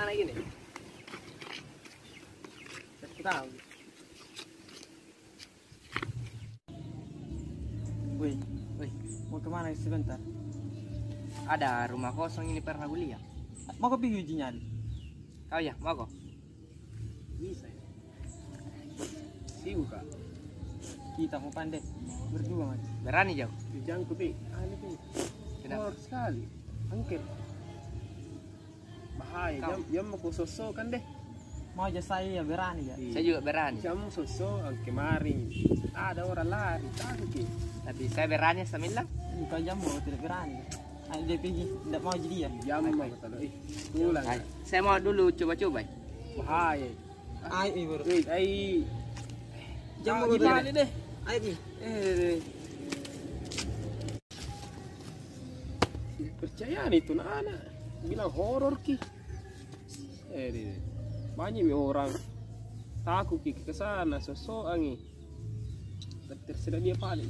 Kemana gini? Aku tahu. Woi, mau kemana sebentar? Ada rumah kosong ini pernah gue lihat. Mau ke pergi uji nyali? Kau ya, mau kok? Bisa ya? Sibuk kak? Kita mau pandai berdua mas. Berani jauh. Jangan kopi. Ini pi. Kenapa? Horor sekali. Angker. Bahaya. Kau? Jam mau sosok kan deh. Mau aja saya ya berani ya. Saya juga berani. Jam sosok kemarin ada orang lari takut ki. Tapi saya berani sembilan. Kalau jam mau tidak berani. Ayo dia pergi, tidak mau jadi ya. Jam mau kata tulang. Saya mau dulu coba-coba. Bahaya. Ayo ibu. Wait, ai. Jam mau gimana berani deh? Ayo pi. Percaya nih tuh anak bilang horor ki. Banyak nih orang takut ki ke sana sosok angi. Terserah dia paling.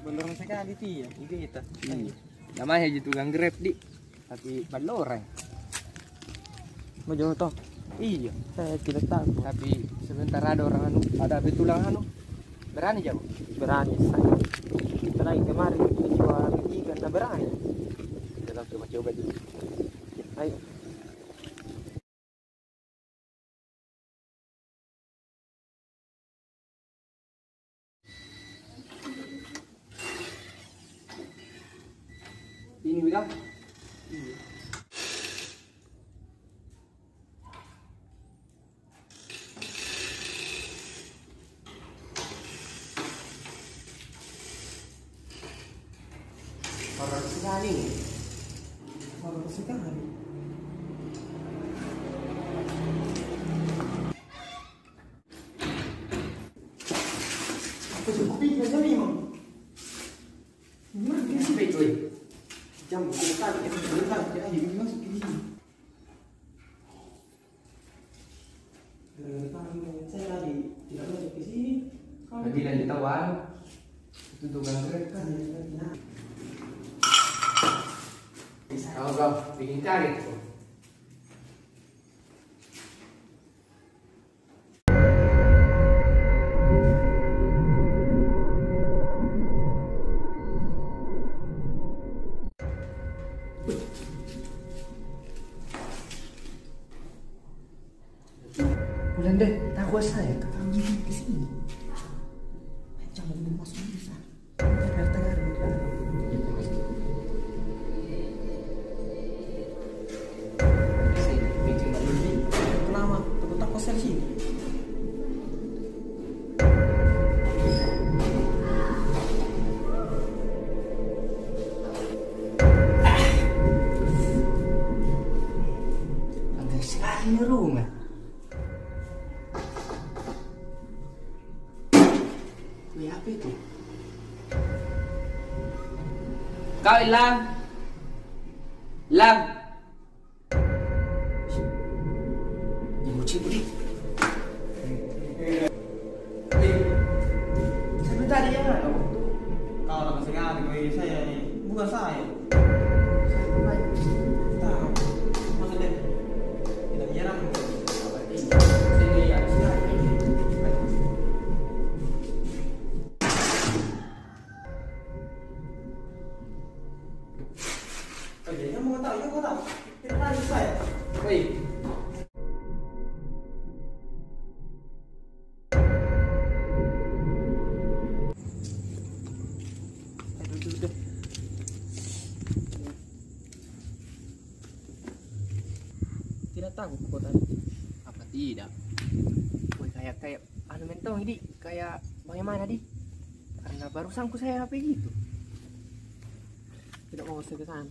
Belum sekali pi ya. Itu kita. Namanya aja tukang grab di. Tapi baloreng. Mau jauh toh? Iya. Saya tidak tahu. Tapi sebentar ada orang anu, ada betulang anu. Berani jauh. Berani saya. Kita lagi kemarin kita jual ikan, tak berani. Kita coba-coba dulu. Ayo. Ini bilang. Horor sekali. Horor sekali. Apa sih kopi aja nih mau? Gimana dia sih baik? Jam bukan kita sebentar kita jadi masuk ke sini. Saya lagi tidak masuk ke sini. Lagi lanjut tawan. Itu tukang grab kan. Kau bikin kaget kok. Bulan deh, tahu saya. Kamu di sini. Jangan dulu masuk bisa. Tengah-tengah kenapa? Takut kosel sini. Aneh sekali rumah. Wih, apa itu? Kau hilang. Hilang. Cibu di. Sebentar ya. Kau orang sekali bagi saya ini. Bukan saya. Tahu. Maksudnya tidak nyerang. Sini ya, sini. Oh jadi kamu mau tahu? Tidak lagi saya. Wih. Tidak tahu kok tadi. Apa tidak? Wih, kayak anu mentong ini kayak bagaimana di? Karena barusan ku saya HP gitu. Tidak mau saya ke sana.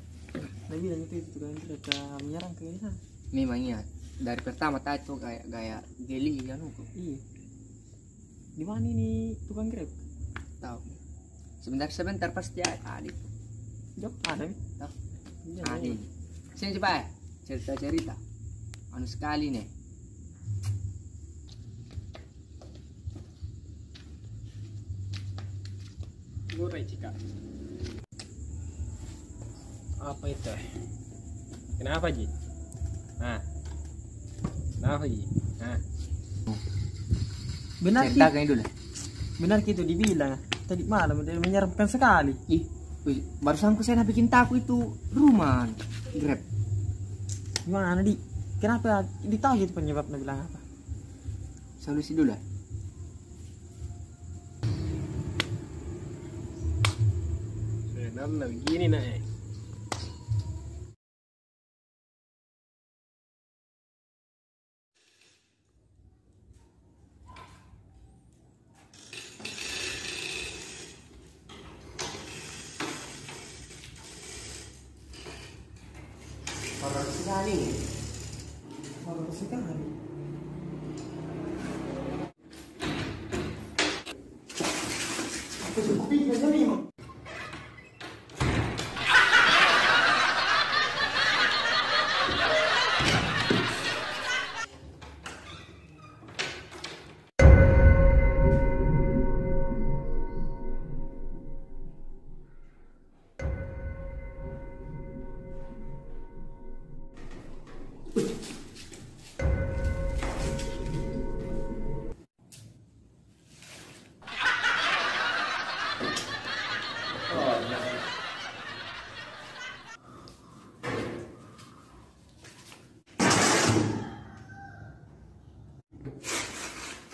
Nabi bilang itu kan mereka menyerang ke sana. Memang iya. Dari pertama tadi tuh kayak geli kan kok. Iya. Di mana ini tukang grab? Tahu. Sebentar pasti ada itu. Jok ada. Tahu. Iya, Ada. iya. Sini coba cerita. Anu sekali nih. Murai cika. Apa itu? Kenapa Ji? Nah, kenapa Ji? Nah, Benar Ki. Centang dulu. Benar Ki itu dibilang. Tadi malam dia menyeramkan sekali. Ih, wih, barusan saya bikin taku itu rumah Grab. Gimana Di? Kenapa ditahu gitu penyebabnya bilang apa? Solusi dulu lah. sebenarnya begini nak. Horor sekali. Horor sekali. Aku sepi aja nih.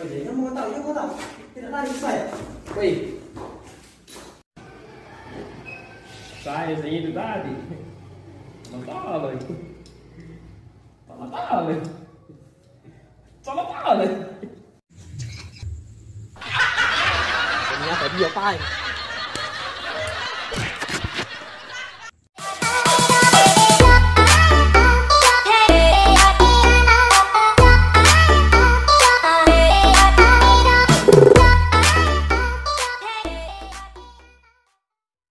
Dia mau tahu, tidak lari ke saya. Wih, saya itu tadi. Salah itu. Ternyata dia paling.